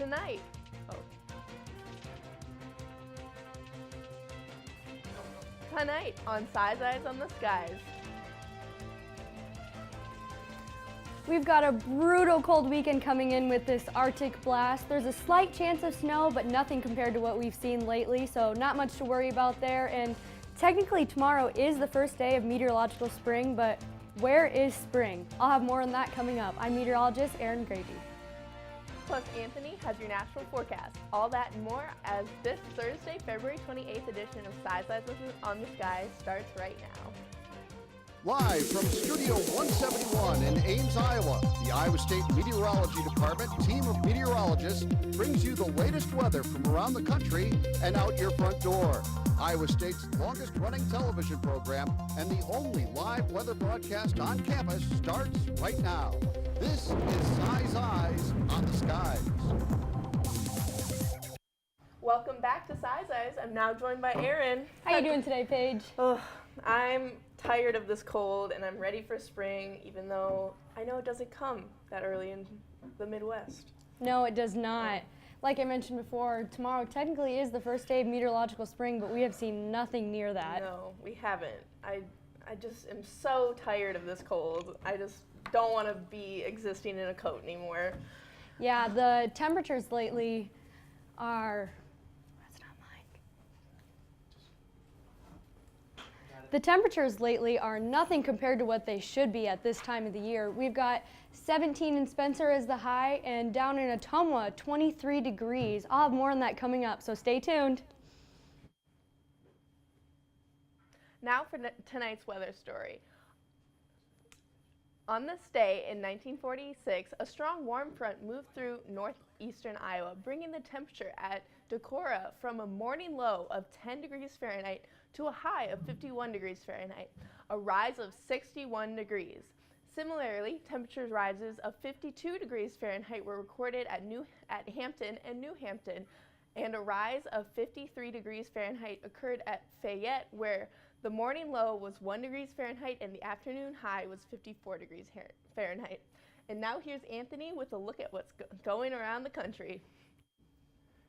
tonight. Tonight on Size Eyes on the Skies. We've got a brutal cold weekend coming in with this Arctic blast. There's a slight chance of snow, but nothing compared to what we've seen lately, so not much to worry about there. And technically tomorrow is the first day of meteorological spring, but where is spring? I'll have more on that coming up. I'm meteorologist Aaryn Graeve. Plus, Anthony has your national forecast. All that and more as this Thursday, February 28th edition of Size Eyes on the Skies starts right now. Live from Studio 171 in Ames, Iowa, the Iowa State Meteorology Department team of meteorologists brings you the latest weather from around the country and out your front door. Iowa State's longest-running television program and the only live weather broadcast on campus starts right now. This is Size Eyes on the Skies. Welcome back to Size Eyes. I'm now joined by Aaryn. How you doing today, Paige? Oh, I'm tired of this cold and I'm ready for spring, even though I know it doesn't come that early in the Midwest. No, it does not. Like I mentioned before, tomorrow technically is the first day of meteorological spring, but we have seen nothing near that. No, we haven't. I just am so tired of this cold. I just don't want to be existing in a coat anymore. Yeah, the temperatures lately are... The temperatures lately are nothing compared to what they should be at this time of the year. We've got 17 in Spencer as the high, and down in Ottumwa, 23 degrees. I'll have more on that coming up, so stay tuned. Now for tonight's weather story. On this day in 1946, a strong warm front moved through northeastern Iowa, bringing the temperature at Decorah from a morning low of 10 degrees Fahrenheit to a high of 51 degrees Fahrenheit, a rise of 61 degrees. Similarly, temperature rises of 52 degrees Fahrenheit were recorded at Hampton and New Hampton, and a rise of 53 degrees Fahrenheit occurred at Fayette, where the morning low was 1 degrees Fahrenheit and the afternoon high was 54 degrees Fahrenheit. And now here's Anthony with a look at what's going around the country.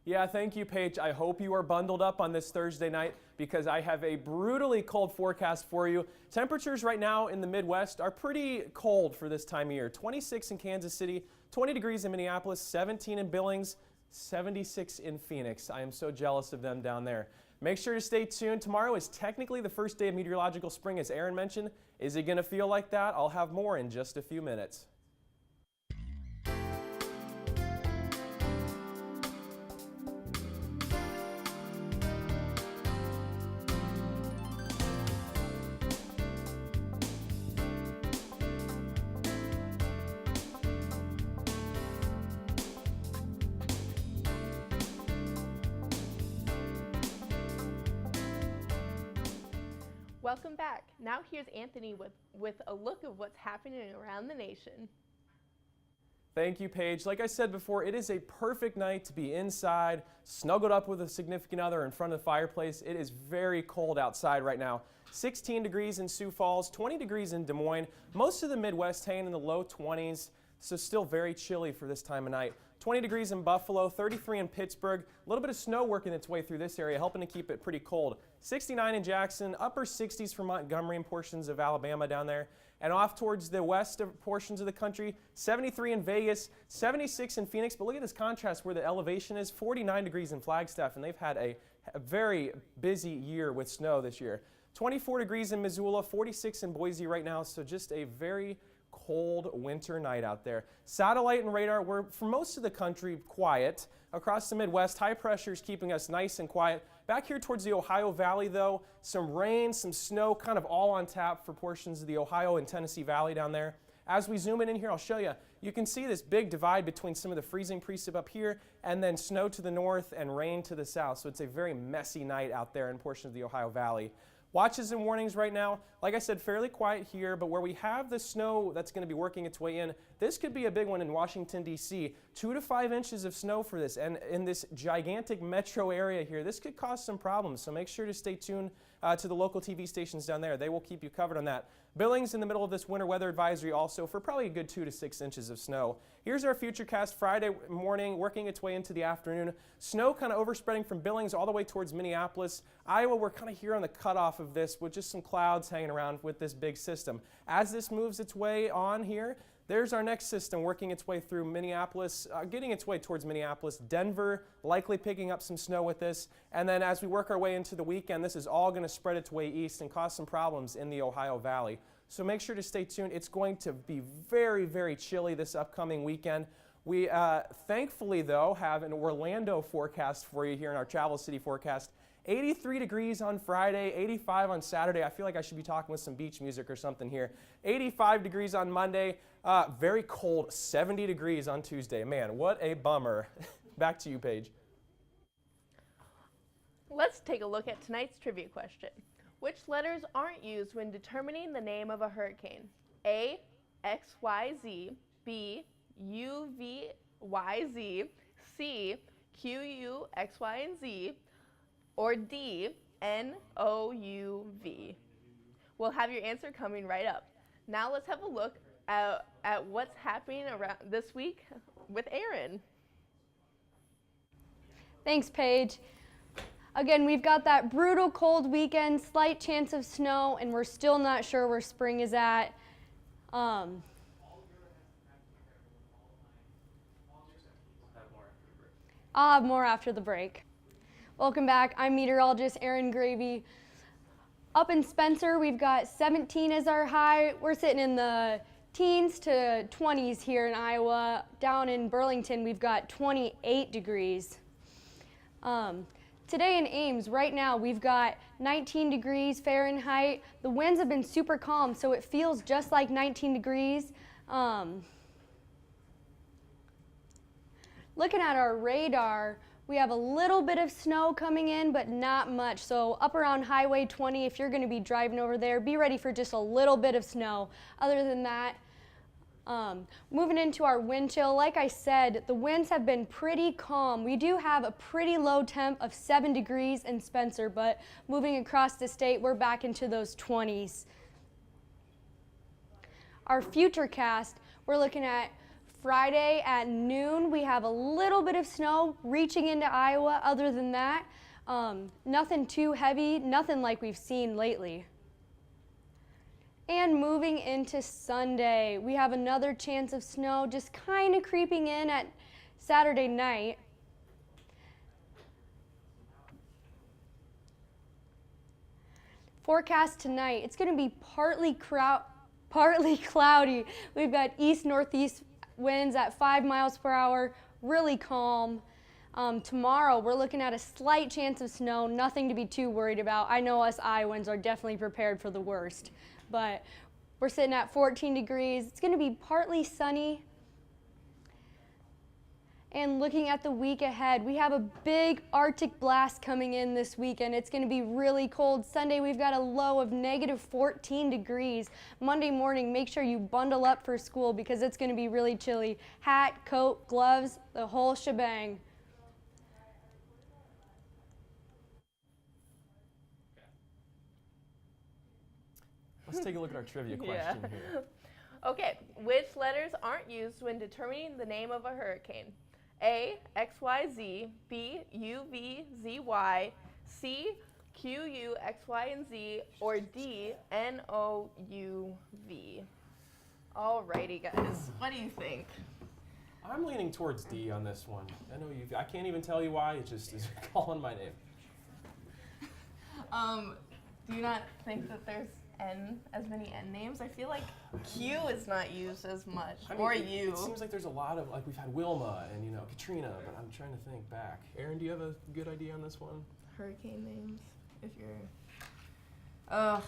Yeah, thank you, Paige. I hope you are bundled up on this Thursday night because I have a brutally cold forecast for you. Temperatures right now in the Midwest are pretty cold for this time of year. 26 in Kansas City, 20 degrees in Minneapolis, 17 in Billings, 76 in Phoenix. I am so jealous of them down there. Make sure to stay tuned. Tomorrow is technically the first day of meteorological spring, as Aaryn mentioned. Is it going to feel like that? I'll have more in just a few minutes. Welcome back. Now here's Anthony with a look of what's happening around the nation. Thank you, Paige. Like I said before, it is a perfect night to be inside, snuggled up with a significant other in front of the fireplace. It is very cold outside right now. 16 degrees in Sioux Falls, 20 degrees in Des Moines. Most of the Midwest hanging in the low 20s, so still very chilly for this time of night. 20 degrees in Buffalo, 33 in Pittsburgh. A little bit of snow working its way through this area, helping to keep it pretty cold. 69 in Jackson, upper 60s for Montgomery and portions of Alabama down there. And off towards the west of portions of the country, 73 in Vegas, 76 in Phoenix. But look at this contrast where the elevation is, 49 degrees in Flagstaff, and they've had a very busy year with snow this year. 24 degrees in Missoula, 46 in Boise right now, so just a very cold winter night out there. Satellite and radar were, for most of the country, quiet. Across the Midwest, high pressure is keeping us nice and quiet. Back here towards the Ohio Valley, though, some rain, some snow, kind of all on tap for portions of the Ohio and Tennessee Valley down there. As we zoom in here, I'll show you. You can see this big divide between some of the freezing precip up here and then snow to the north and rain to the south. So it's a very messy night out there in portions of the Ohio Valley. Watches and warnings right now, like I said, fairly quiet here, but where we have the snow that's going to be working its way in, this could be a big one in Washington, D.C. 2 to 5 inches of snow for this, and in this gigantic metro area here, this could cause some problems, so make sure to stay tuned to the local TV stations down there. They will keep you covered on that. Billings in the middle of this winter weather advisory also for probably a good 2 to 6 inches of snow. Here's our futurecast Friday morning, working its way into the afternoon. Snow kind of overspreading from Billings all the way towards Minneapolis. Iowa, we're kind of here on the cutoff of this with just some clouds hanging around with this big system. As this moves its way on here, there's our next system working its way through Minneapolis, getting its way towards Minneapolis. Denver likely picking up some snow with this. And then as we work our way into the weekend, this is all going to spread its way east and cause some problems in the Ohio Valley. So make sure to stay tuned. It's going to be very, very chilly this upcoming weekend. We thankfully, though, have an Orlando forecast for you here in our Travel City forecast. 83 degrees on Friday, 85 on Saturday. I feel like I should be talking with some beach music or something here. 85 degrees on Monday. Very cold, 70 degrees on Tuesday. Man, what a bummer. Back to you, Paige. Let's take a look at tonight's trivia question. Which letters aren't used when determining the name of a hurricane? A, X, Y, Z, B, U, V, Y, Z, C, Q, U, X, Y, and Z, or D, N, O, U, V. We'll have your answer coming right up. Now let's have a look at what's happening around this week with Aaryn. Thanks, Paige. Again, we've got that brutal cold weekend, slight chance of snow, and we're still not sure where spring is at. I'll have more after the break. Welcome back. I'm meteorologist Aaryn Graeve. Up in Spencer, we've got 17 as our high. We're sitting in the teens to 20s here in Iowa. Down in Burlington, we've got 28 degrees. Today in Ames, right now, we've got 19 degrees Fahrenheit. The winds have been super calm, so it feels just like 19 degrees. Looking at our radar, we have a little bit of snow coming in, but not much. So up around Highway 20, if you're going to be driving over there, be ready for just a little bit of snow. Other than that, moving into our wind chill, like I said, the winds have been pretty calm. We do have a pretty low temp of 7 degrees in Spencer, but moving across the state, we're back into those 20s. Our futurecast, we're looking at Friday at noon. We have a little bit of snow reaching into Iowa. Other than that, nothing too heavy, nothing like we've seen lately. And moving into Sunday, we have another chance of snow just kind of creeping in at Saturday night. Forecast tonight, it's going to be partly cloudy. We've got east-northeast winds at 5 miles per hour, really calm. Tomorrow, we're looking at a slight chance of snow, nothing to be too worried about. I know us Iowans are definitely prepared for the worst, but we're sitting at 14 degrees. It's going to be partly sunny. And looking at the week ahead, we have a big Arctic blast coming in this weekend. It's going to be really cold. Sunday, we've got a low of negative 14 degrees. Monday morning, make sure you bundle up for school because it's going to be really chilly. Hat, coat, gloves, the whole shebang. Let's take a look at our trivia question here. Okay, which letters aren't used when determining the name of a hurricane? A, X, Y, Z, B, U, V, Z, Y, C, Q, U, X, Y, and Z, or D, N, O, U, V. Alrighty, guys, what do you think? I'm leaning towards D on this one. I can't even tell you why, it just is calling my name. Do you not think that there's as many N names? I feel like Q is not used as much, or U. It seems like there's a lot of, like we've had Wilma and Katrina, but I'm trying to think back. Aaryn, do you have a good idea on this one? Hurricane names, if you're, I'm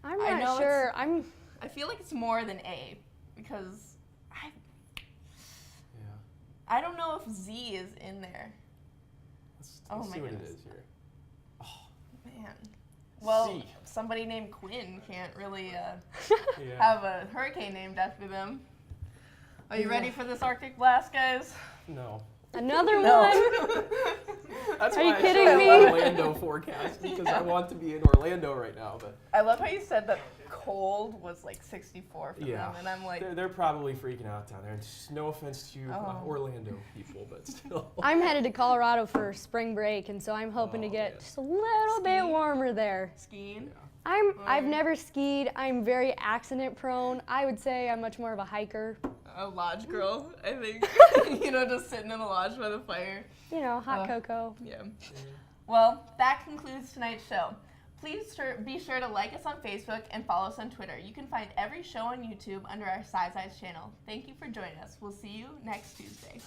not sure. I feel like it's more than A, because I don't know if Z is in there. Let's my see what goodness. it is here. Man. Well, C. somebody named Quinn can't really have a hurricane named after them. Are you ready for this Arctic blast, guys? No. Another No. one? That's Are you why I kidding showed me? my Orlando forecast because I want to be in Orlando right now. But I love how you said that cold was like 64 for yeah, them, and I'm like, they're probably freaking out down there. And just no offense to Orlando people, but still. I'm headed to Colorado for spring break, and so I'm hoping to get just a little bit warmer there. skiing. I've never skied. I'm very accident prone. I would say I'm much more of a hiker. A lodge girl, I think. Just sitting in a lodge by the fire. You know, hot cocoa. Yeah. Well, that concludes tonight's show. Please be sure to like us on Facebook and follow us on Twitter. You can find every show on YouTube under our Size Eyes channel. Thank you for joining us. We'll see you next Tuesday.